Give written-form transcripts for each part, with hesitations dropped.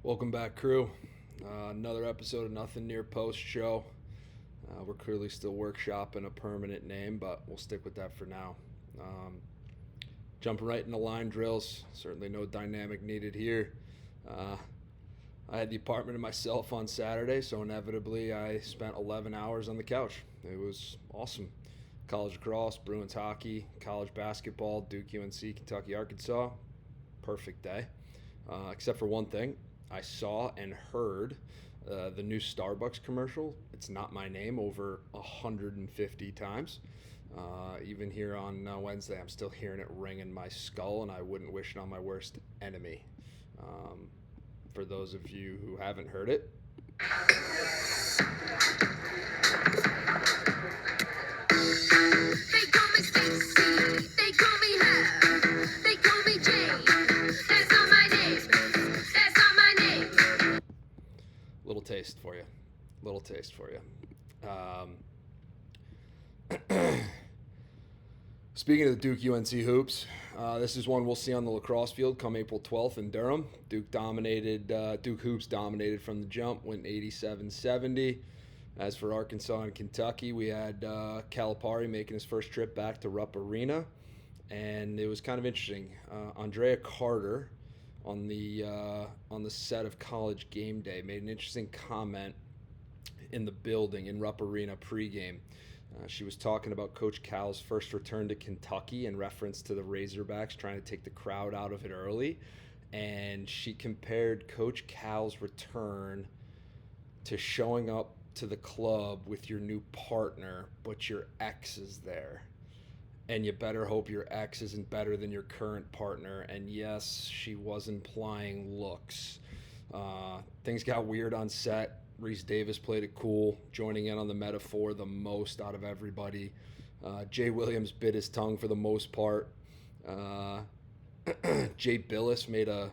Welcome back, crew. Another episode of Nothing Near Post Show. We're clearly still workshopping a permanent name, but we'll stick with that for now. Jumping right into line drills. Certainly no dynamic needed here. I had the apartment to myself on Saturday, so inevitably I spent 11 hours on the couch. It was awesome. College lacrosse, Bruins hockey, college basketball, Duke, UNC, Kentucky, Arkansas. Perfect day. Except for one thing. I saw and heard the new Starbucks commercial. It's not my name over 150 times. Even here on Wednesday, I'm still hearing it ring in my skull, and I wouldn't wish it on my worst enemy. For those of you who haven't heard it, they call me Stacy, they call me Her, they call me Jane. That's not my name. That's not my name. little taste for you. Little taste for you. Speaking of the Duke UNC hoops, this is one we'll see on the lacrosse field come April 12th in Durham. Duke hoops dominated from the jump, went 87-70. As for Arkansas and Kentucky, we had Calipari making his first trip back to Rupp Arena, and it was kind of interesting. Andrea Carter on the set of College Game Day made an interesting comment in the building in Rupp Arena pregame. She was talking about Coach Cal's first return to Kentucky in reference to the Razorbacks trying to take the crowd out of it early. And she compared Coach Cal's return to showing up to the club with your new partner, but your ex is there. And you better hope your ex isn't better than your current partner. And yes, she was implying looks. Things got weird on set. Reese Davis played it cool, joining in on the metaphor the most out of everybody. Jay Williams bit his tongue for the most part. Jay Billis made a,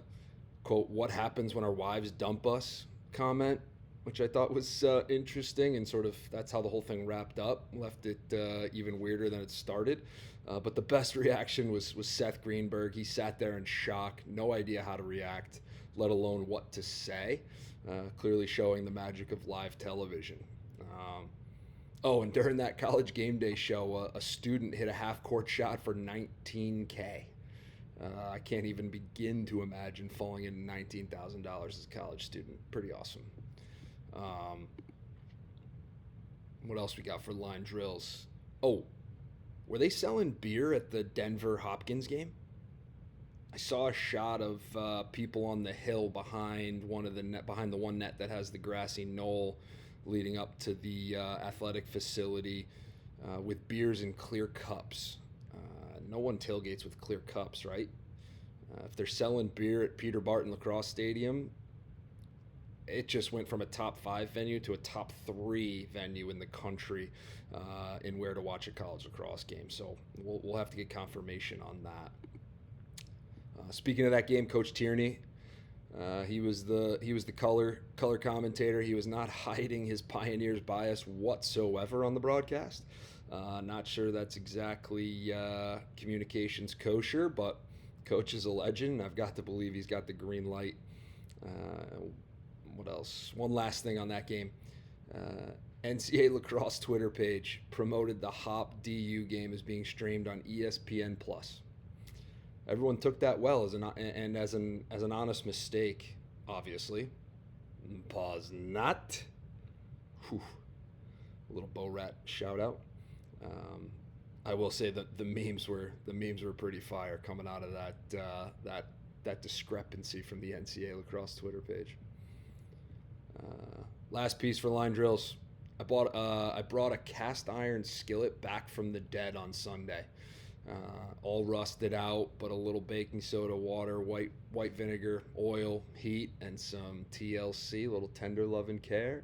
quote, "what happens when our wives dump us" comment, which I thought was interesting, and sort of that's how the whole thing wrapped up, left it even weirder than it started. But the best reaction was Seth Greenberg. He sat there in shock, no idea how to react, let alone what to say. Clearly showing the magic of live television. And during that College Game Day show, a student hit a half-court shot for $19K. I can't even begin to imagine falling in $19,000 as a college student. Pretty awesome. What else we got for line drills? Oh, were they selling beer at the Denver Hopkins game? I saw a shot of people on the hill behind behind the one net that has the grassy knoll leading up to the athletic facility with beers in clear cups. No one tailgates with clear cups, right? If they're selling beer at Peter Barton Lacrosse Stadium, it just went from a top 5 venue to a top 3 venue in the country in where to watch a college lacrosse game. So we'll have to get confirmation on that. Speaking of that game, Coach Tierney, he was the color commentator. He was not hiding his Pioneers bias whatsoever on the broadcast. Not sure that's exactly communications kosher, but Coach is a legend. I've got to believe he's got the green light. What else? One last thing on that game. NCAA Lacrosse Twitter page promoted the Hop DU game as being streamed on ESPN+. Everyone took that well as an honest mistake, obviously. Pause not. Whew. A little Bo Rat shout out. I will say that the memes were pretty fire coming out of that discrepancy from the NCAA Lacrosse Twitter page. Last piece for line drills. I brought a cast iron skillet back from the dead on Sunday. All rusted out, but a little baking soda, water, white vinegar, oil, heat, and some TLC, a little tender love and care.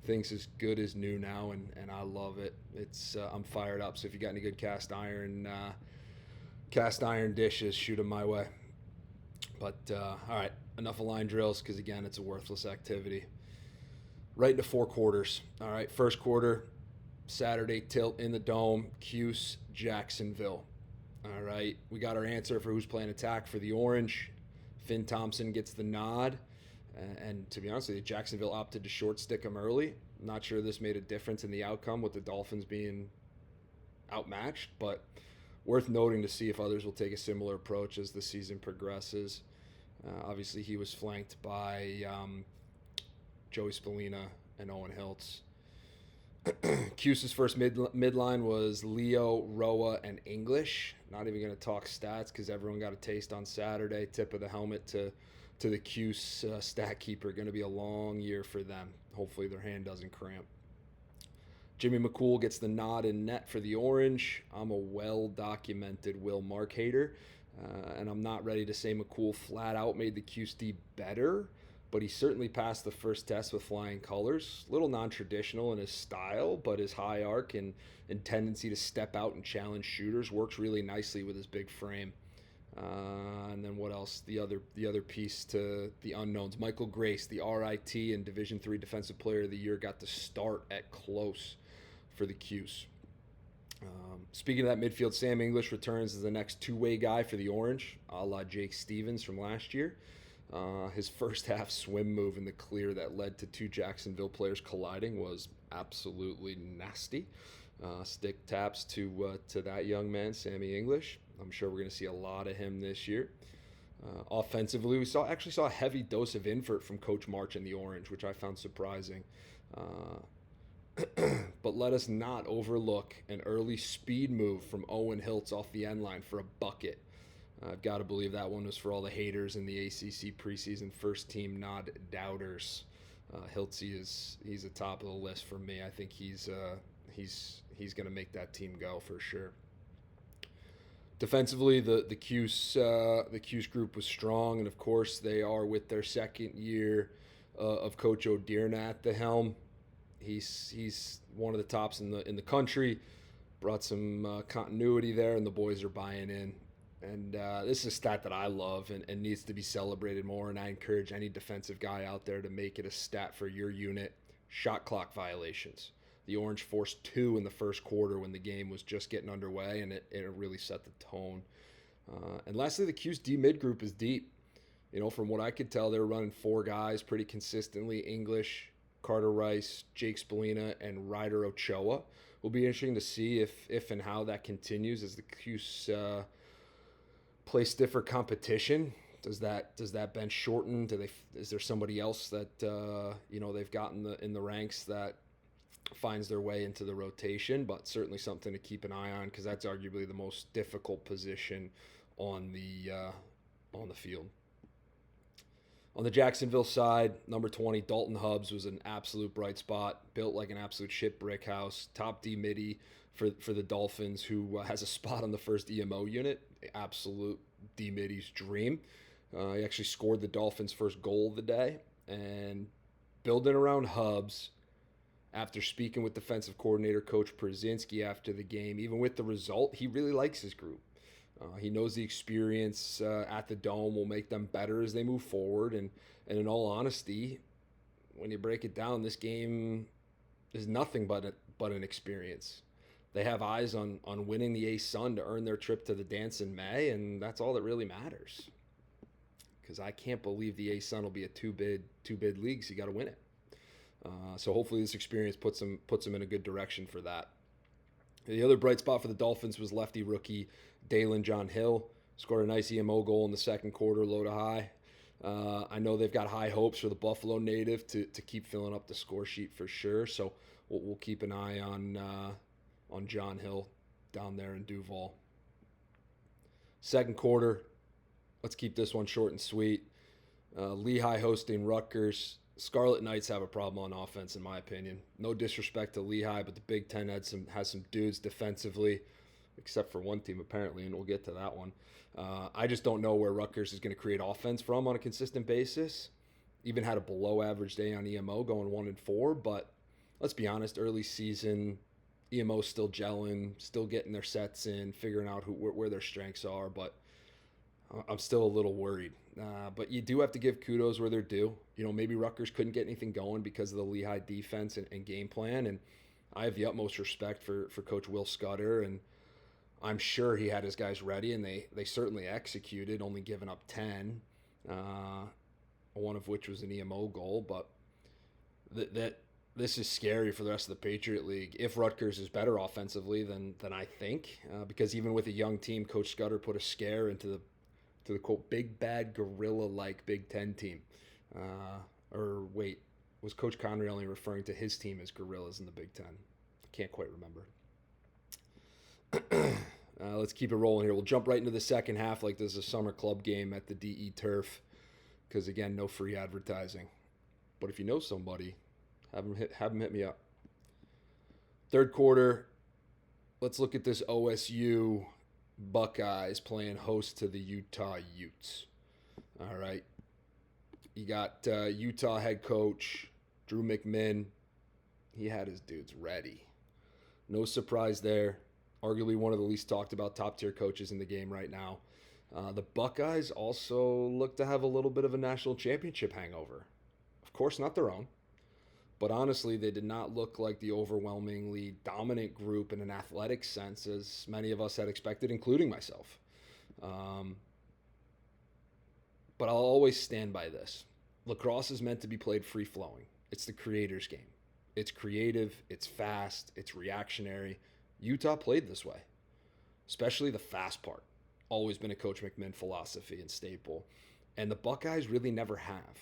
Things as good as new now, and I love it. It's I'm fired up. So if you got any good cast iron dishes, shoot them my way. But all right, enough of line drills because again, it's a worthless activity. Right into 4 quarters. All right, first quarter, Saturday tilt in the Dome, Cuse, Jacksonville. All right, we got our answer for who's playing attack for the Orange. Finn Thompson gets the nod. And to be honest with you, Jacksonville opted to short stick him early. Not sure this made a difference in the outcome with the Dolphins being outmatched, but worth noting to see if others will take a similar approach as the season progresses. Obviously, he was flanked by Joey Spallina and Owen Hiltz. Cuse's first midline was Leo, Roa, and English. Not even going to talk stats because everyone got a taste on Saturday. Tip of the helmet to the Cuse stat keeper. Going to be a long year for them. Hopefully their hand doesn't cramp. Jimmy McCool gets the nod in net for the Orange. I'm a well-documented Will Mark hater, and I'm not ready to say McCool flat out made the Cuse D better, but he certainly passed the first test with flying colors. A little non-traditional in his style, but his high arc and tendency to step out and challenge shooters works really nicely with his big frame. And then what else? The other piece to the unknowns. Michael Grace, the RIT and Division III Defensive Player of the Year, got to start at close for the Cuse. Speaking of that midfield, Sam English returns as the next two-way guy for the Orange, a la Jake Stevens from last year. His first half swim move in the clear that led to two Jacksonville players colliding was absolutely nasty. Stick taps to that young man, Sammy English. I'm sure we're going to see a lot of him this year. Offensively, we actually saw a heavy dose of invert from Coach March in the Orange, which I found surprising. But let us not overlook an early speed move from Owen Hiltz off the end line for a bucket. I've got to believe that one was for all the haters in the ACC preseason first team not doubters. Hiltzy he's the top of the list for me. I think he's going to make that team go for sure. Defensively, the Cuse group was strong, and of course they are with their second year of Coach O'Dearna at the helm. He's one of the tops in the country. Brought some continuity there, and the boys are buying in. And this is a stat that I love and needs to be celebrated more, and I encourage any defensive guy out there to make it a stat for your unit. Shot clock violations. The Orange forced 2 in the first quarter when the game was just getting underway, and it really set the tone. And lastly, the Cuse D mid group is deep. From what I could tell, they're running 4 guys pretty consistently. English, Carter Rice, Jake Spallina, and Ryder Ochoa. Will be interesting to see if and how that continues as the Cuse play stiffer competition. Does that bench shorten? Is there somebody else that they've got in the ranks that finds their way into the rotation? But certainly something to keep an eye on because that's arguably the most difficult position on the field. On the Jacksonville side, number 20, Dalton Hubbs was an absolute bright spot, built like an absolute shit brick house, top D midi for the Dolphins, who has a spot on the first EMO unit, absolute D midi's dream. He actually scored the Dolphins' first goal of the day, and building around Hubbs, after speaking with defensive coordinator Coach Przinski after the game, even with the result, he really likes his group. He knows the experience at the Dome will make them better as they move forward. And in all honesty, when you break it down, this game is nothing but an experience. They have eyes on winning the A-Sun to earn their trip to the dance in May, and that's all that really matters. Because I can't believe the A-Sun will be a two-bid league, so you got to win it. So hopefully this experience puts them in a good direction for that. The other bright spot for the Dolphins was lefty rookie Dalen John Hill. Scored a nice EMO goal in the second quarter, low to high. I know they've got high hopes for the Buffalo native to keep filling up the score sheet for sure. So we'll keep an eye on John Hill down there in Duval. Second quarter, let's keep this one short and sweet. Lehigh hosting Rutgers. Scarlet Knights have a problem on offense, in my opinion. No disrespect to Lehigh, but the Big Ten has some dudes defensively, except for one team apparently, and we'll get to that one. I just don't know where Rutgers is going to create offense from on a consistent basis. Even had a below-average day on EMO, going 1-4, but let's be honest, early season, EMO's still gelling, still getting their sets in, figuring out where their strengths are, but I'm still a little worried. But you do have to give kudos where they're due. Maybe Rutgers couldn't get anything going because of the Lehigh defense and game plan. And I have the utmost respect for Coach Will Scudder. And I'm sure he had his guys ready, and they certainly executed, only giving up 10. one of which was an EMO goal. But this is scary for the rest of the Patriot League if Rutgers is better offensively than I think, because even with a young team, Coach Scudder put a scare into the quote big bad gorilla like Big Ten team. Or wait, was Coach Connery only referring to his team as gorillas in the Big Ten? I can't quite remember. Let's keep it rolling here. We'll jump right into the second half like this is a summer club game at the DE Turf, because again, no free advertising. But if you know somebody, have them hit me up. Third quarter, let's look at this OSU Buckeyes playing host to the Utah Utes. All right. You got Utah head coach Drew McMinn. He had his dudes ready. No surprise there. Arguably one of the least talked about top-tier coaches in the game right now. The Buckeyes also look to have a little bit of a national championship hangover. Of course, not their own. But honestly, they did not look like the overwhelmingly dominant group in an athletic sense as many of us had expected, including myself. But I'll always stand by this. Lacrosse is meant to be played free-flowing. It's the creator's game. It's creative, it's fast, it's reactionary. Utah played this way, especially the fast part. Always been a Coach McMinn philosophy and staple. And the Buckeyes really never have.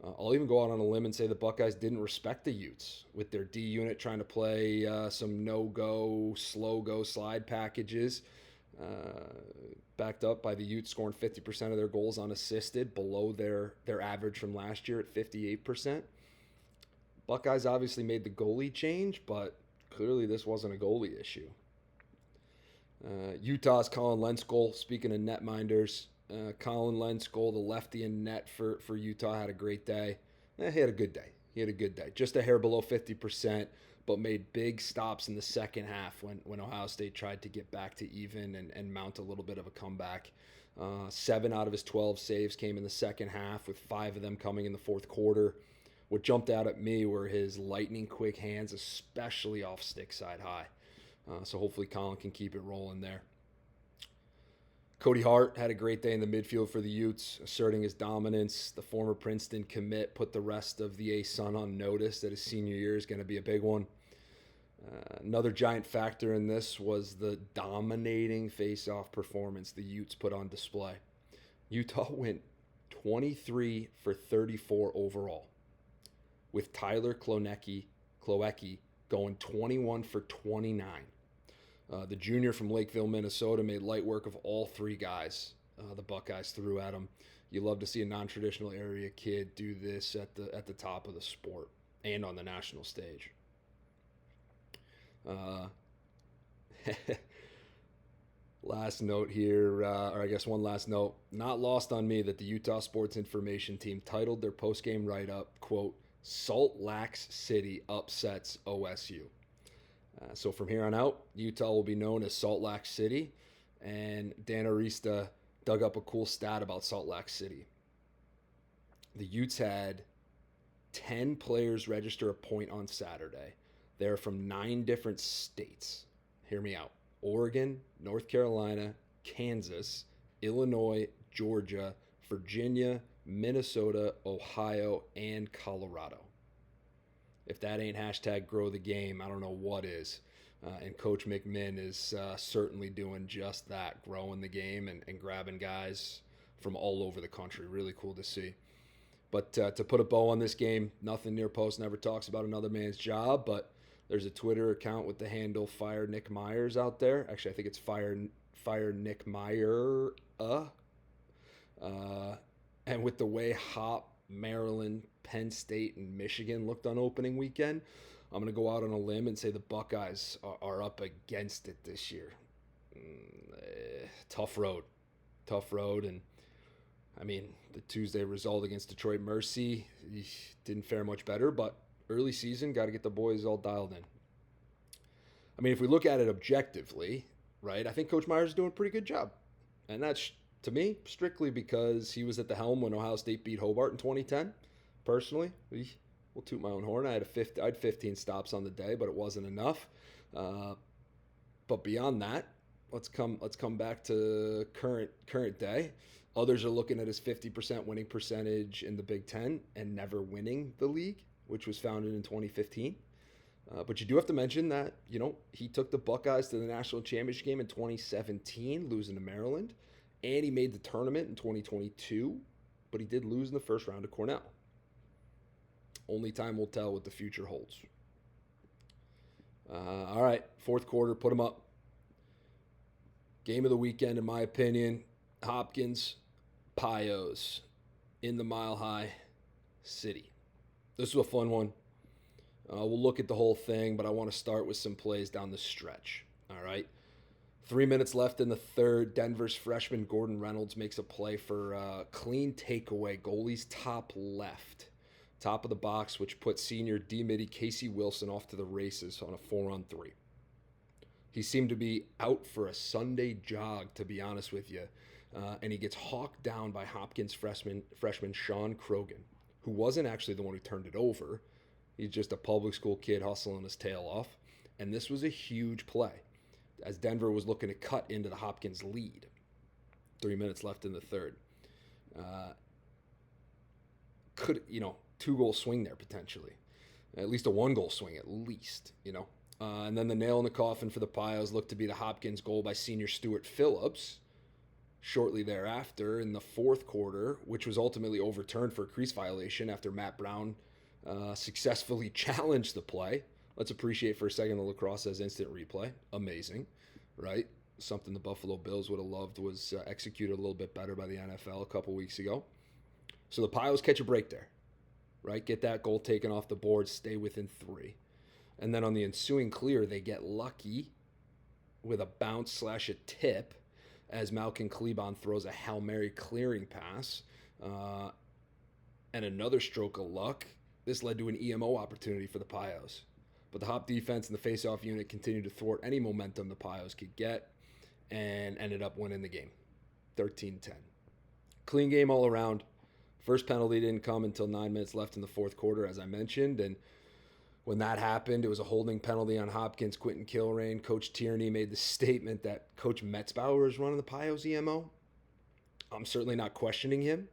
I'll even go out on a limb and say the Buckeyes didn't respect the Utes with their D unit trying to play some no-go, slow-go slide packages, backed up by the Utes scoring 50% of their goals unassisted, below their average from last year at 58%. Buckeyes obviously made the goalie change, but clearly this wasn't a goalie issue. Utah's Colin Lenskol, speaking of netminders, Colin Lenskol, the lefty in net for Utah, had a great day. He had a good day. Just a hair below 50%, but made big stops in the second half when Ohio State tried to get back to even and mount a little bit of a comeback. 7 out of his 12 saves came in the second half, with 5 of them coming in the fourth quarter. What jumped out at me were his lightning quick hands, especially off stick side high. So hopefully Colin can keep it rolling there. Cody Hart had a great day in the midfield for the Utes, asserting his dominance. The former Princeton commit put the rest of the A-Sun on notice that his senior year is going to be a big one. Another giant factor in this was the dominating face-off performance the Utes put on display. Utah went 23 for 34 overall, with Tyler Kloecki going 21 for 29. The junior from Lakeville, Minnesota, made light work of all 3 guys the Buckeyes threw at him. You love to see a non-traditional area kid do this at the top of the sport and on the national stage. Last note here, or I guess one last note, not lost on me that the Utah Sports Information team titled their post-game write-up, quote, Salt Lake City upsets OSU. So from here on out, Utah will be known as Salt Lake City, and Dan Arista dug up a cool stat about Salt Lake City. The Utes had 10 players register a point on Saturday. They're from 9 different states. Hear me out. Oregon, North Carolina, Kansas, Illinois, Georgia, Virginia, Minnesota, Ohio, and Colorado. If that ain't hashtag grow the game, I don't know what is. And Coach McMinn is certainly doing just that, growing the game and grabbing guys from all over the country. Really cool to see. But to put a bow on this game, nothing near post never talks about another man's job, but there's a Twitter account with the handle Fire Nick Myers out there. Actually, I think it's Fire Nick Meyer. And with the way Hop, Maryland, Penn State, and Michigan looked on opening weekend, I'm going to go out on a limb and say the Buckeyes are up against it this year. Tough road. And, I mean, the Tuesday result against Detroit Mercy didn't fare much better, but early season, got to get the boys all dialed in. I mean, if we look at it objectively, right, I think Coach Myers is doing a pretty good job. And that's, to me, strictly because he was at the helm when Ohio State beat Hobart in 2010. Personally, we'll toot my own horn. I had 15 stops on the day, but it wasn't enough. But beyond that, let's come back to current day. Others are looking at his 50% winning percentage in the Big Ten and never winning the league, which was founded in 2015. But you do have to mention that, he took the Buckeyes to the national championship game in 2017, losing to Maryland, and he made the tournament in 2022, but he did lose in the first round to Cornell. Only time will tell what the future holds. All right, fourth quarter, put him up. Game of the weekend, in my opinion, Hopkins, Pios in the Mile High City. This was a fun one. We'll look at the whole thing, but I want to start with some plays down the stretch. All right. 3 minutes left in the third. Denver's freshman Gordon Reynolds makes a play for a clean takeaway. Goalie's top left. Top of the box, which puts senior D-Midi Casey Wilson off to the races on a 4-on-3. He seemed to be out for a Sunday jog, to be honest with you. And he gets hawked down by Hopkins freshman Sean Krogan, who wasn't actually the one who turned it over. He's just a public school kid hustling his tail off. And this was a huge play, as Denver was looking to cut into the Hopkins lead. 3 minutes left in the third. Could, 2-goal swing there potentially. At least a 1-goal swing, at least, And then the nail in the coffin for the Pios looked to be the Hopkins goal by senior Stuart Phillips shortly thereafter in the fourth quarter, which was ultimately overturned for a crease violation after Matt Brown successfully challenged the play. Let's appreciate for a second the lacrosse has instant replay. Amazing, right? Something the Buffalo Bills would have loved was executed a little bit better by the NFL a couple weeks ago. So the Pios catch a break there, right? Get that goal taken off the board, stay within 3. And then on the ensuing clear, they get lucky with a bounce / a tip as Malcolm Klebon throws a Hail Mary clearing pass. And another stroke of luck. This led to an EMO opportunity for the Pios. But the Hop defense and the faceoff unit continued to thwart any momentum the Pios could get and ended up winning the game, 13-10. Clean game all around. First penalty didn't come until 9 minutes left in the fourth quarter, as I mentioned. And when that happened, it was a holding penalty on Hopkins, Quentin Kilrain. Coach Tierney made the statement that Coach Metzbauer is running the Pios EMO. I'm certainly not questioning him.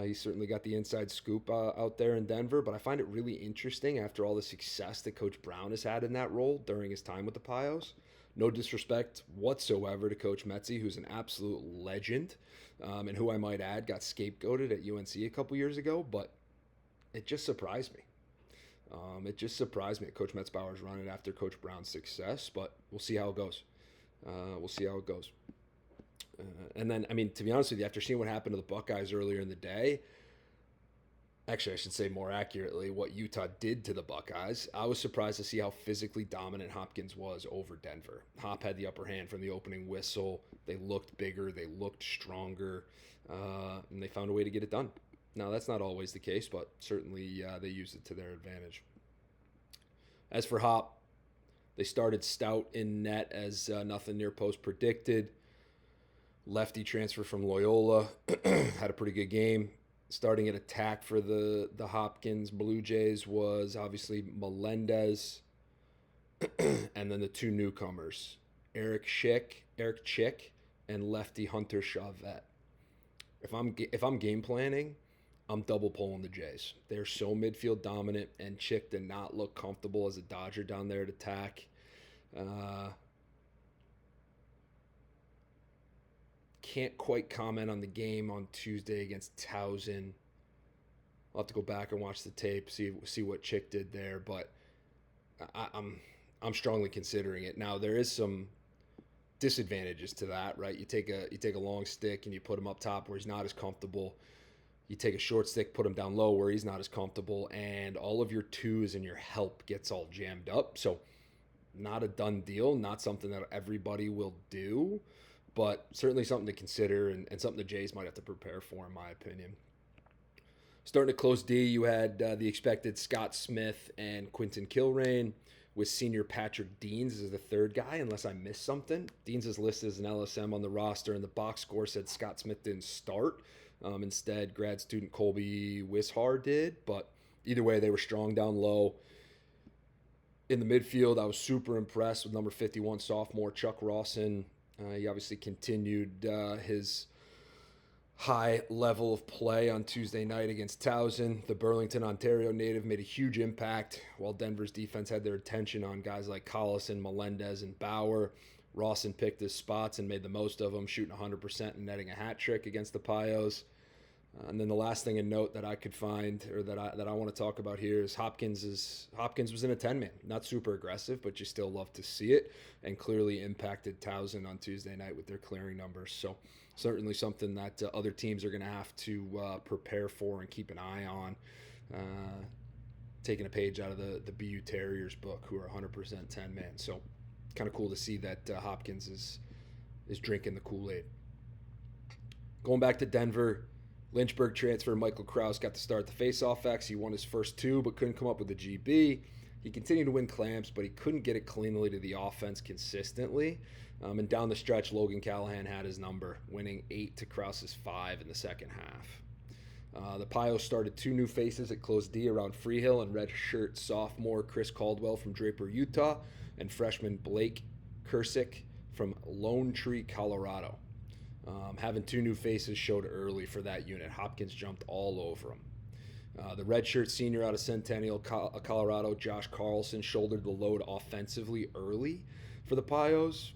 He's certainly got the inside scoop out there in Denver, but I find it really interesting after all the success that Coach Brown has had in that role during his time with the Pios. No disrespect whatsoever to Coach Metzi, who's an absolute legend, and who I might add got scapegoated at UNC a couple years ago, but it just surprised me. It just surprised me that Coach Metzbauer's running after Coach Brown's success, but we'll see how it goes. And then, to be honest with you, after seeing what happened to the Buckeyes earlier in the day, actually, I should say more accurately, what Utah did to the Buckeyes, I was surprised to see how physically dominant Hopkins was over Denver. Hop had the upper hand from the opening whistle. They looked bigger. They looked stronger. And they found a way to get it done. Now, that's not always the case, but certainly they used it to their advantage. As for Hop, they started stout in net as nothing near post predicted. Lefty transfer from Loyola, had a pretty good game. Starting at attack for the Hopkins Blue Jays was obviously Melendez, and then the two newcomers, Eric Chick, and lefty Hunter Chavette. If I'm game planning, I'm double pulling the Jays. They're so midfield dominant, and Chick did not look comfortable as a Dodger down there at attack. Can't quite comment on the game on Tuesday against Towson. I'll have to go back and watch the tape, see what Chick did there, but I'm strongly considering it. Now, there is some disadvantages to that, right? You take a long stick and you put him up top where he's not as comfortable. You take a short stick, put him down low where he's not as comfortable, and all of your twos and your help gets all jammed up. So not a done deal, not something that everybody will do, but certainly something to consider and something the Jays might have to prepare for, in my opinion. Starting to close D, you had the expected Scott Smith and Quentin Kilrain, with senior Patrick Deans as the third guy, unless I missed something. Deans is listed as an LSM on the roster, and the box score said Scott Smith didn't start. Instead, grad student Colby Wishar did, but either way, they were strong down low. In the midfield, I was super impressed with number 51 sophomore Chuck Rawson. He obviously continued his high level of play on Tuesday night against Towson. The Burlington, Ontario native made a huge impact while Denver's defense had their attention on guys like Collison, Melendez, and Bauer. Rawson picked his spots and made the most of them, shooting 100% and netting a hat trick against the Pios. And then the last thing in note that I could find, or that I want to talk about here, is Hopkins was in a 10-man. Not super aggressive, but you still love to see it, and clearly impacted Towson on Tuesday night with their clearing numbers. So certainly something that other teams are going to have to prepare for and keep an eye on. Taking a page out of the BU Terriers book, who are 100% 10-man. So kind of cool to see that Hopkins is drinking the Kool-Aid. Going back to Denver, Lynchburg transfer Michael Krause got to start the faceoff X. He won his first two, but couldn't come up with a GB. He continued to win clamps, but he couldn't get it cleanly to the offense consistently. And down the stretch, Logan Callahan had his number, winning 8 to Krause's 5 in the second half. The Pios started 2 new faces at close D around Freehill, and redshirt sophomore Chris Caldwell from Draper, Utah, and freshman Blake Kursick from Lone Tree, Colorado. Having 2 new faces showed early for that unit. Hopkins jumped all over them. The redshirt senior out of Centennial, Colorado, Josh Carlson, shouldered the load offensively early for the Pios.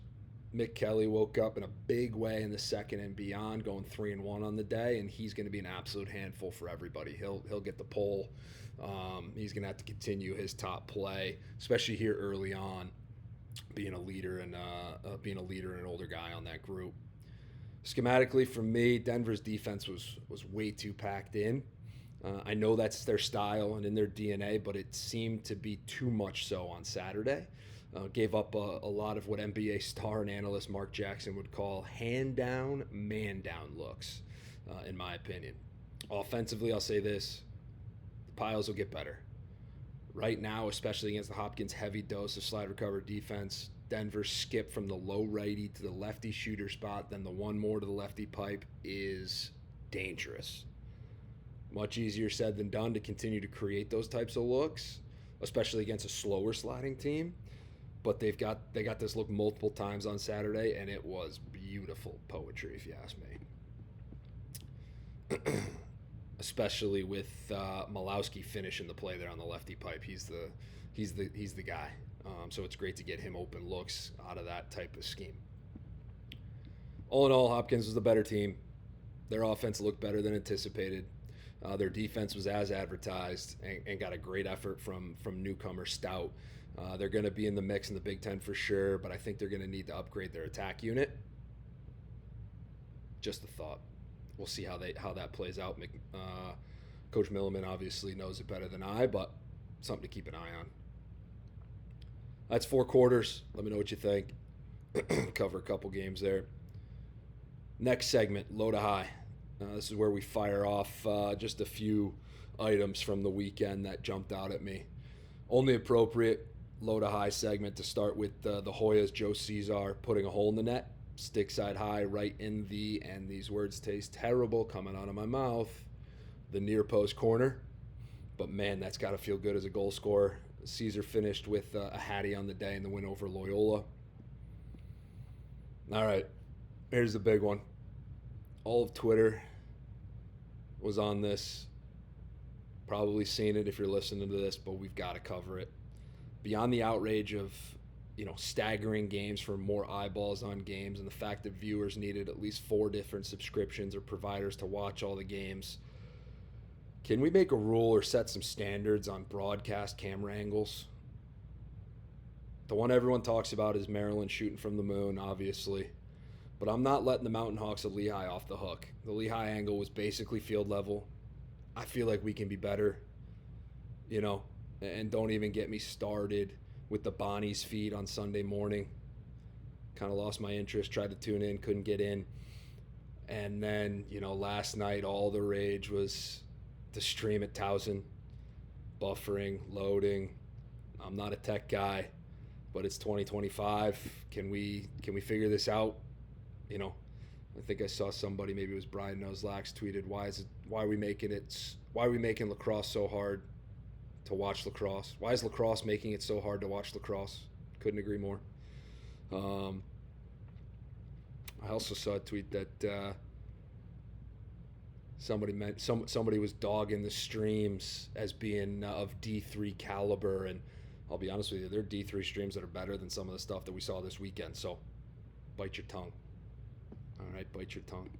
Mick Kelly woke up in a big way in the second and beyond, going 3-1 on the day, and he's going to be an absolute handful for everybody. He'll get the pole. He's going to have to continue his top play, especially here early on, being a leader and an older guy on that group. Schematically, for me, Denver's defense was way too packed in. I know that's their style and in their DNA, but it seemed to be too much so on Saturday. Gave up a lot of what NBA star and analyst Mark Jackson would call hand-down, man-down looks, in my opinion. Offensively, I'll say this. The Pios will get better. Right now, especially against the Hopkins heavy dose of slide recover defense, Denver skip from the low righty to the lefty shooter spot, then the one more to the lefty pipe is dangerous. Much easier said than done to continue to create those types of looks, especially against a slower sliding team. But they got this look multiple times on Saturday, and it was beautiful poetry, if you ask me. Especially with Malowski finishing the play there on the lefty pipe. He's the guy. So it's great to get him open looks out of that type of scheme. All in all, Hopkins was the better team. Their offense looked better than anticipated. Their defense was as advertised and got a great effort from newcomer Stout. They're going to be in the mix in the Big Ten for sure, but I think they're going to need to upgrade their attack unit. Just a thought. We'll see how that plays out. Coach Milliman obviously knows it better than I, but something to keep an eye on. That's 4 quarters. Let me know what you think. Cover a couple games there. Next segment, low to high. This is where we fire off just a few items from the weekend that jumped out at me. Only appropriate low to high segment to start with the Hoyas, Joe Cesar putting a hole in the net. Stick side high right in the, and these words taste terrible coming out of my mouth, the near post corner. But man, that's got to feel good as a goal scorer. Caesar finished with a hattie on the day in the win over Loyola. All right, here's the big one. All of Twitter was on this. Probably seen it if you're listening to this, but we've got to cover it. Beyond the outrage of, staggering games for more eyeballs on games and the fact that viewers needed at least 4 different subscriptions or providers to watch all the games, can we make a rule or set some standards on broadcast camera angles? The one everyone talks about is Maryland shooting from the moon, obviously. But I'm not letting the Mountain Hawks of Lehigh off the hook. The Lehigh angle was basically field level. I feel like we can be better, and don't even get me started with the Bonnie's feed on Sunday morning. Kind of lost my interest, tried to tune in, couldn't get in. And then, last night all the rage was the stream at Towson, buffering, loading. I'm not a tech guy, but it's 2025. Can we figure this out? I think I saw somebody, maybe it was Brian Nozlax, tweeted, why are we making lacrosse so hard to watch lacrosse? Why is lacrosse making it so hard to watch lacrosse? Couldn't agree more. I also saw a tweet that Somebody was dogging the streams as being of D3 caliber, and I'll be honest with you, there are D3 streams that are better than some of the stuff that we saw this weekend. So, bite your tongue. All right, bite your tongue.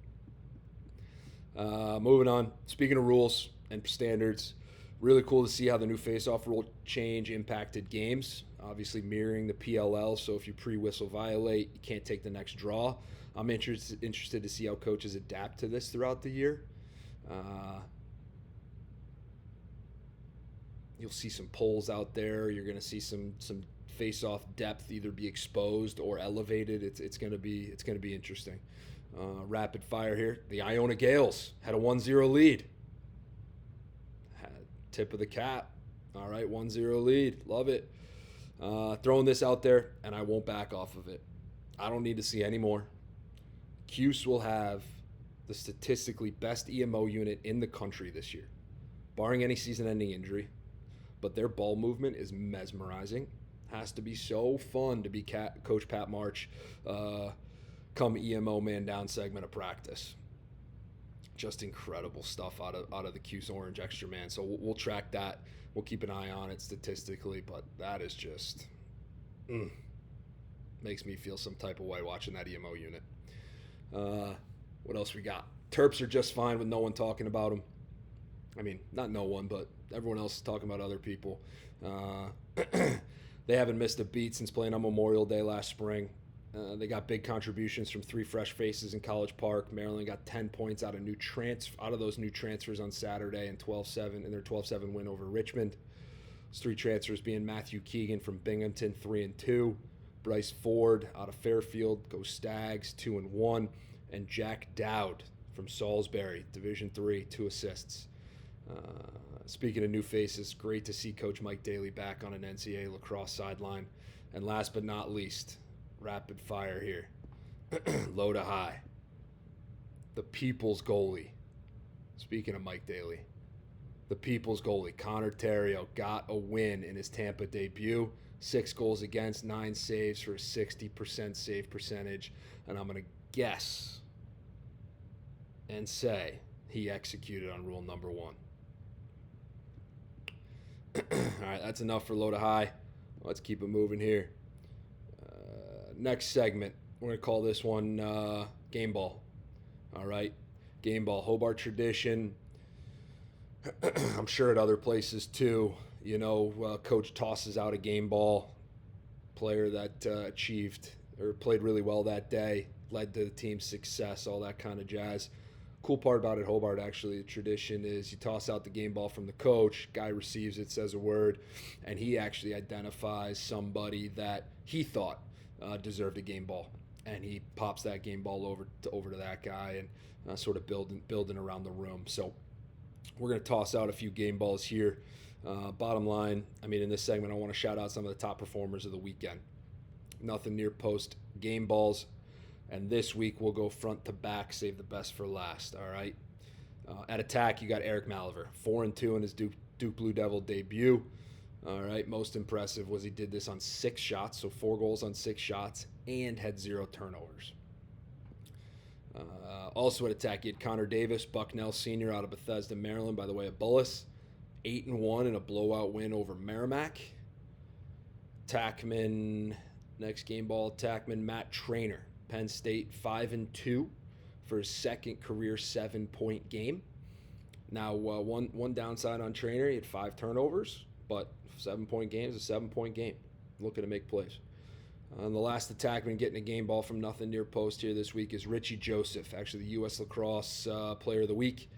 Moving on. Speaking of rules and standards, really cool to see how the new face-off rule change impacted games. Obviously mirroring the PLL, so if you pre-whistle violate, you can't take the next draw. I'm interested to see how coaches adapt to this throughout the year. You'll see some polls out there. You're going to see some face-off depth either be exposed or elevated. It's going to be interesting. Rapid fire here. The Iona Gales had a 1-0 lead. Tip of the cap. All right, 1-0 lead. Love it. Throwing this out there, and I won't back off of it. I don't need to see any more. Cuse will have the statistically best EMO unit in the country this year, barring any season-ending injury. But their ball movement is mesmerizing. Has to be so fun to be Coach Pat March come EMO man down segment of practice. Just incredible stuff out of the Cuse Orange Extra Man. So we'll track that. We'll keep an eye on it statistically, but that is just makes me feel some type of way watching that EMO unit. What else we got? Terps are just fine with no one talking about them. I mean, not no one, but everyone else is talking about other people. They haven't missed a beat since playing on Memorial Day last spring. They got big contributions from 3 fresh faces in College Park. Maryland got 10 points out of those new transfers on Saturday and 12-7 in their 12-7 win over Richmond. Those 3 transfers being Matthew Keegan from Binghamton, 3-2. Bryce Ford out of Fairfield, goes Stags, 2-1. And Jack Dowd from Salisbury, Division III, 2 assists. Speaking of new faces, great to see Coach Mike Daly back on an NCAA lacrosse sideline. And last but not least, rapid fire here. Low to high. The people's goalie. Speaking of Mike Daly, the people's goalie, Connor Terrio, got a win in his Tampa debut. 6 goals against, 9 saves for a 60% save percentage. And I'm going to guess and say he executed on rule number 1. All right, that's enough for low to high. Let's keep it moving here. Next segment, we're going to call this one Game Ball. All right, Game Ball, Hobart tradition. I'm sure at other places too. You know, coach tosses out a game ball. Player that achieved or played really well that day, led to the team's success, all that kind of jazz. Cool part about it, Hobart, actually, the tradition is you toss out the game ball from the coach, guy receives it, says a word, and he actually identifies somebody that he thought deserved a game ball, and he pops that game ball over to that guy and sort of building around the room. So we're going to toss out a few game balls here. Bottom line, I mean, in this segment, I want to shout out some of the top performers of the weekend. Nothing near post game balls. And this week, we'll go front to back, save the best for last, all right? At attack, you got Eric Maliver, 4-2 in his Duke Blue Devil debut. All right, most impressive was he did this on 6 shots, so 4 goals on 6 shots, and had 0 turnovers. Also at attack, you had Connor Davis, Bucknell Sr. out of Bethesda, Maryland, by the way of Bullis. 8-1 in a blowout win over Merrimack. Tackman, next game ball, Tackman, Matt Trainer, Penn State, 5-2 for his second career 7-point game. Now, one downside on Trainer, he had 5 turnovers, but 7-point game is a 7-point game. Looking to make plays. And the last attackman getting a game ball from nothing near post here this week is Richie Joseph, actually the U.S. Lacrosse Player of the Week.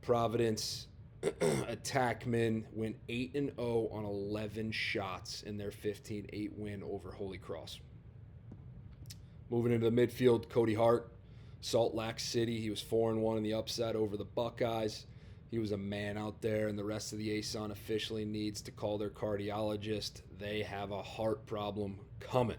Providence attackman went 8-0 on 11 shots in their 15-8 win over Holy Cross. Moving into the midfield, Cody Hart, Salt Lake City. He was 4-1 in the upset over the Buckeyes. He was a man out there, and the rest of the ASUN officially needs to call their cardiologist. They have a heart problem coming.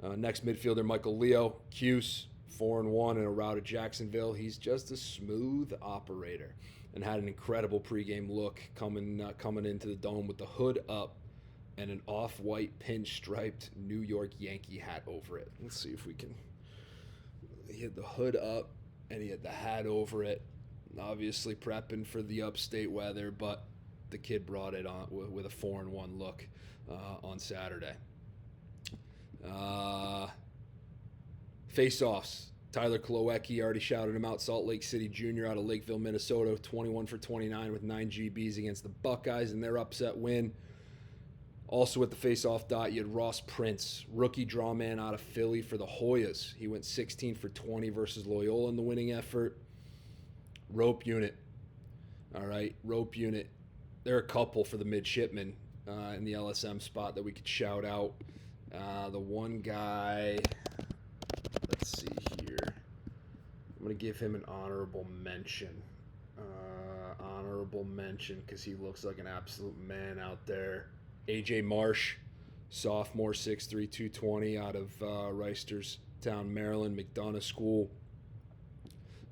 Next midfielder, Michael Leo, Cuse, 4-1 in a rout at Jacksonville. He's just a smooth operator and had an incredible pregame look coming into the dome with the hood up and an off-white pinstriped New York Yankee hat over it. Let's see if we can. He had the hood up and he had the hat over it. Obviously prepping for the upstate weather, but the kid brought it on with a 4-1 look on Saturday. Face-offs. Tyler Klowecki, already shouted him out. Salt Lake City Jr. out of Lakeville, Minnesota, 21 for 29 with 9 GBs against the Buckeyes in their upset win. Also at the face-off dot, you had Ross Prince, rookie draw man out of Philly for the Hoyas. He went 16 for 20 versus Loyola in the winning effort. Rope unit. All right, rope unit. There are a couple for the midshipmen in the LSM spot that we could shout out. The one guy, let's see here. I'm going to give him an honorable mention. Honorable mention because he looks like an absolute man out there. AJ Marsh, sophomore, 6'3", 220 out of Reisterstown, Maryland, McDonough School.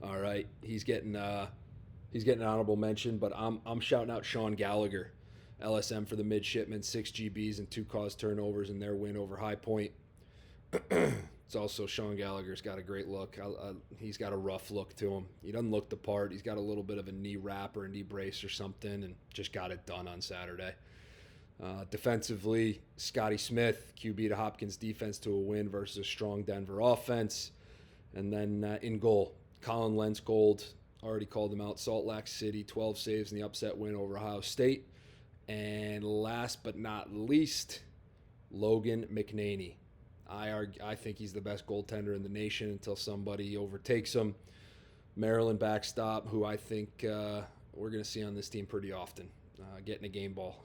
All right, he's getting an honorable mention, but I'm shouting out Sean Gallagher, LSM for the midshipmen, 6 GBs and 2 caused turnovers in their win over High Point. It's also Sean Gallagher's got a great look. He's got a rough look to him. He doesn't look the part. He's got a little bit of a knee wrap or a knee brace or something, and just got it done on Saturday. Defensively, Scotty Smith, QB to Hopkins defense to a win versus a strong Denver offense. And then in goal, Colin Lensgold, already called him out, Salt Lake City, 12 saves in the upset win over Ohio State. And last but not least, Logan McNaney. I think he's the best goaltender in the nation until somebody overtakes him. Maryland backstop, who I think we're going to see on this team pretty often. Getting a game ball,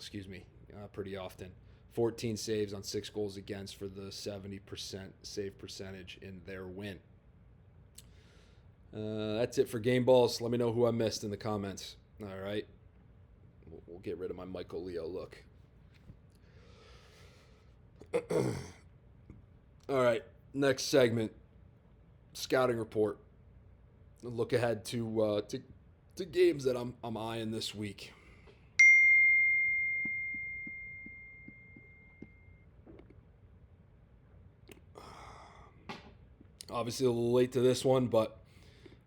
pretty often. 14 saves on 6 goals against for the 70% save percentage in their win. That's it for game balls. Let me know who I missed in the comments. All right. We'll get rid of my Michael Leo look. All right, next segment, scouting report. A look ahead to games that I'm eyeing this week. Obviously a little late to this one, but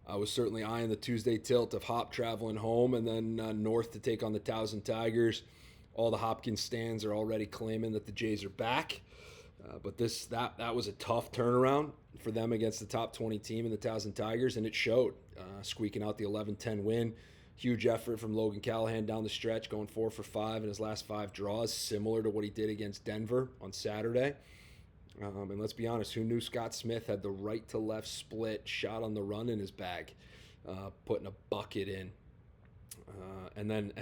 I was certainly eyeing the Tuesday tilt of Hop traveling home and then north to take on the Towson Tigers. All the Hopkins stands are already claiming that the Jays are back. But that was a tough turnaround for them against the top 20 team in the Towson Tigers, and it showed. Squeaking out the 11-10 win. Huge effort from Logan Callahan down the stretch, going 4 for 5 in his last 5 draws, similar to what he did against Denver on Saturday. And let's be honest, who knew Scott Smith had the right-to-left split shot on the run in his bag, putting a bucket in. And then,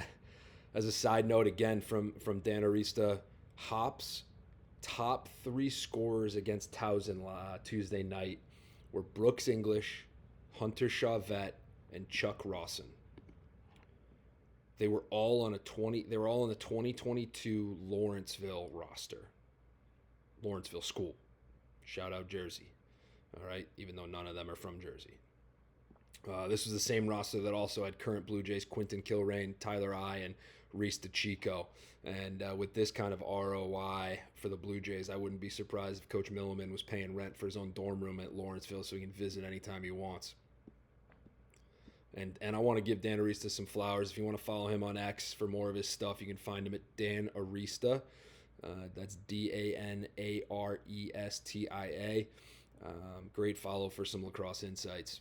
as a side note, again, from Dan Arista, Hop's top 3 scorers against Towson Tuesday night were Brooks English, Hunter Chauvet, and Chuck Rawson. They were all on the 2022 Lawrenceville roster. Lawrenceville school. Shout out Jersey. All right, even though none of them are from Jersey. This was the same roster that also had current Blue Jays Quinton Kilrain, Tyler I, and Reese DeChico. And with this kind of ROI for the Blue Jays, I wouldn't be surprised if Coach Milliman was paying rent for his own dorm room at Lawrenceville so he can visit anytime he wants. And I want to give Dan Arista some flowers. If you want to follow him on X for more of his stuff, you can find him at Dan Arista. That's DANARESTIA. Great follow for some lacrosse insights.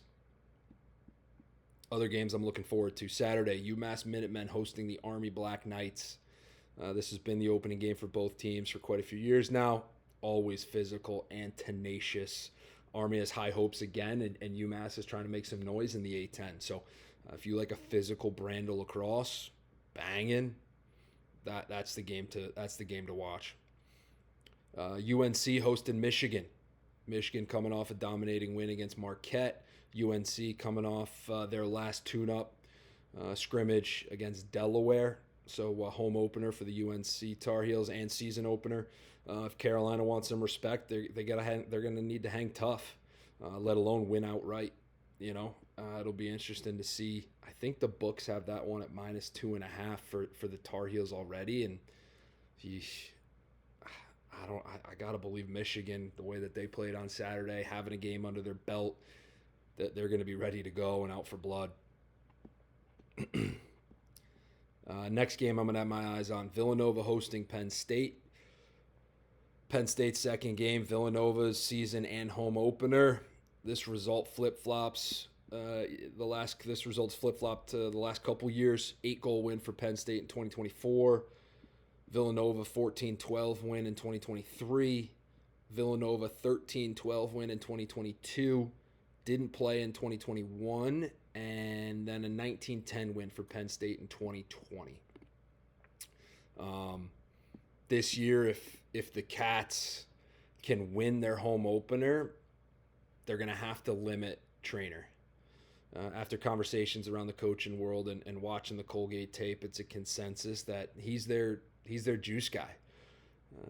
Other games I'm looking forward to. Saturday, UMass Minutemen hosting the Army Black Knights. This has been the opening game for both teams for quite a few years now. Always physical and tenacious. Army has high hopes again, and UMass is trying to make some noise in the A-10. So if you like a physical brand of lacrosse, banging, that's the game to watch. UNC hosting Michigan. Michigan coming off a dominating win against Marquette. UNC coming off their last tune-up scrimmage against Delaware. So a home opener for the UNC Tar Heels and season opener. If Carolina wants some respect, they're going to need to hang tough, let alone win outright. It'll be interesting to see. I think the books have that one at -2.5 for the Tar Heels already, and I gotta believe Michigan, the way that they played on Saturday, having a game under their belt. they're going to be ready to go and out for blood. Next game I'm going to have my eyes on, Villanova hosting Penn State. Penn State's second game, Villanova's season and home opener. This result flip-flops. This result's flip-flopped to the last couple years. 8-goal win for Penn State in 2024. Villanova 14-12 win in 2023. Villanova 13-12 win in 2022. Didn't play in 2021. And then a 19-10 win for Penn State in 2020. This year, if the Cats can win their home opener, they're going to have to limit Trainer. After conversations around the coaching world and watching the Colgate tape, it's a consensus that he's their juice guy.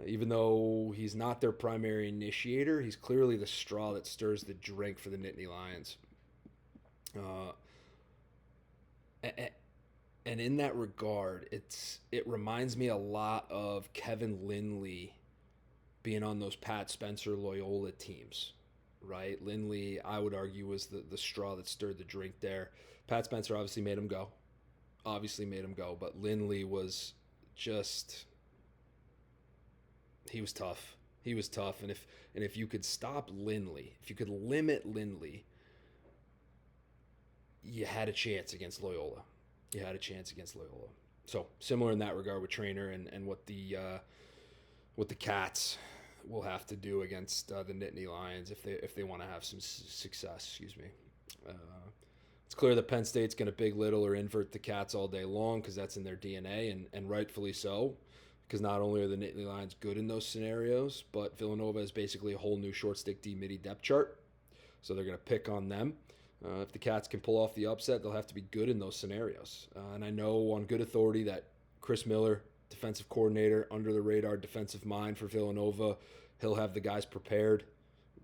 Even though he's not their primary initiator, he's clearly the straw that stirs the drink for the Nittany Lions. And in that regard, it reminds me a lot of Kevin Lindley being on those Pat Spencer Loyola teams, right? Lindley, I would argue, was the straw that stirred the drink there. Pat Spencer obviously made him go, but Lindley was just, he was tough. And if you could stop Lindley, if you could limit Lindley, you had a chance against Loyola. So similar in that regard with Trainer and what the Cats will have to do against the Nittany Lions if they want to have some success. It's clear that Penn State's going to big, little, or invert the Cats all day long because that's in their DNA, and rightfully so. Because not only are the Nittany Lions good in those scenarios, but Villanova is basically a whole new short stick D midi depth chart, so they're going to pick on them. If the Cats can pull off the upset, they'll have to be good in those scenarios. And I know on good authority that Chris Miller, defensive coordinator, under-the-radar defensive mind for Villanova, he'll have the guys prepared,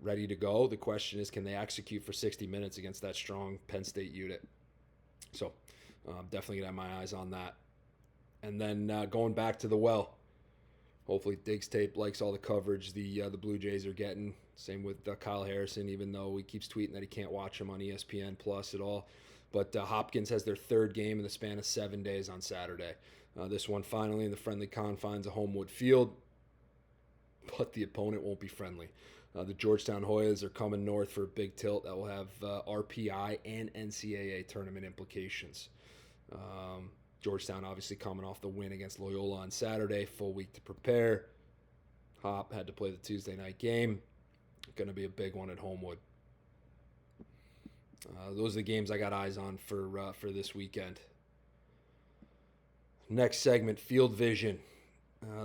ready to go. The question is, can they execute for 60 minutes against that strong Penn State unit? So definitely going to have my eyes on that. And then going back to the well, hopefully Diggs Tape likes all the coverage the Blue Jays are getting. Same with Kyle Harrison, even though he keeps tweeting that he can't watch him on ESPN Plus at all. But Hopkins has their third game in the span of 7 days on Saturday. This one finally in the friendly confines of Homewood Field, but the opponent won't be friendly. The Georgetown Hoyas are coming north for a big tilt that will have RPI and NCAA tournament implications. Georgetown obviously coming off the win against Loyola on Saturday, full week to prepare. Hop had to play the Tuesday night game. Going to be a big one at Homewood. Those are the games I got eyes on for this weekend. Next segment, Field Vision.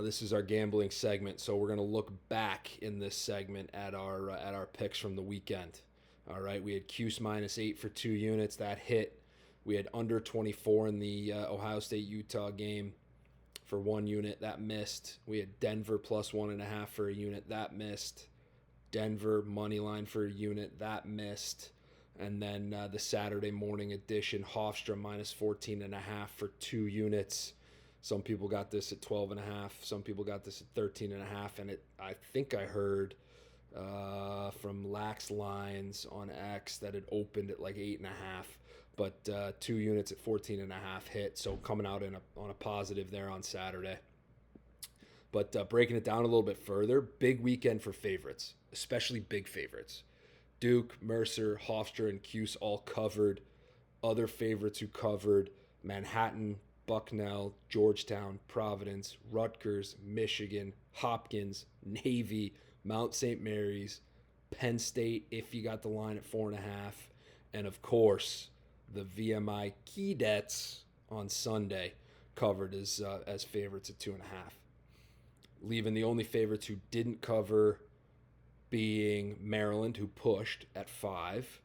This is our gambling segment, so we're going to look back in this segment at our picks from the weekend. All right, we had Cuse -8 for 2 units. That hit. We had under 24 in the Ohio State-Utah game for 1 unit. That missed. We had Denver +1.5 for a unit. That missed. Denver money line for a unit. That missed. And then the Saturday morning edition, Hofstra -14.5 for 2 units. Some people got this at 12.5. Some people got this at 13.5. And I think I heard from Lax Lines on X that it opened at like 8.5. But 2 units at 14.5 hit. So coming out on a positive there on Saturday. But breaking it down a little bit further, big weekend for favorites, especially big favorites. Duke, Mercer, Hofstra, and Cuse all covered. Other favorites who covered: Manhattan, Bucknell, Georgetown, Providence, Rutgers, Michigan, Hopkins, Navy, Mount St. Mary's, Penn State, if you got the line at 4.5, and of course, the VMI Keydets on Sunday covered as favorites at 2.5. Leaving the only favorites who didn't cover being Maryland, who pushed at 5,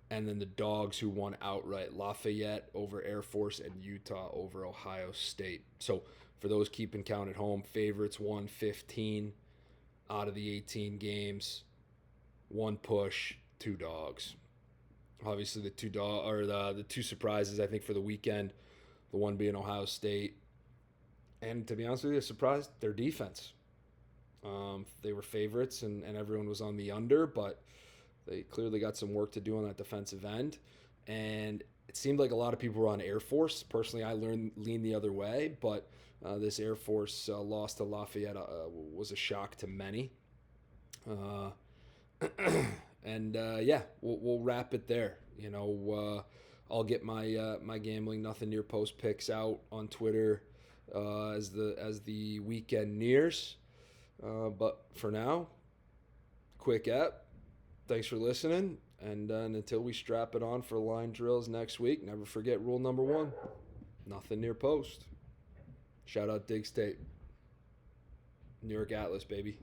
and then the dogs who won outright, Lafayette over Air Force and Utah over Ohio State. So for those keeping count at home, favorites won 15 out of the 18 games, 1 push, 2 dogs. Obviously the two surprises I think for the weekend, the one being Ohio State, and to be honest with you, surprised their defense. They were favorites and everyone was on the under, but They clearly got some work to do on that defensive end. And it seemed like a lot of people were on Air Force. Personally, I leaned the other way, but this Air Force loss to Lafayette was a shock to many. And yeah, we'll wrap it there. I'll get my gambling nothing near post picks out on Twitter as the weekend nears. But for now, quick app. Thanks for listening, and until we strap it on for line drills next week, never forget rule number 1: nothing near post. Shout out Diggs Tape, New York Atlas, baby.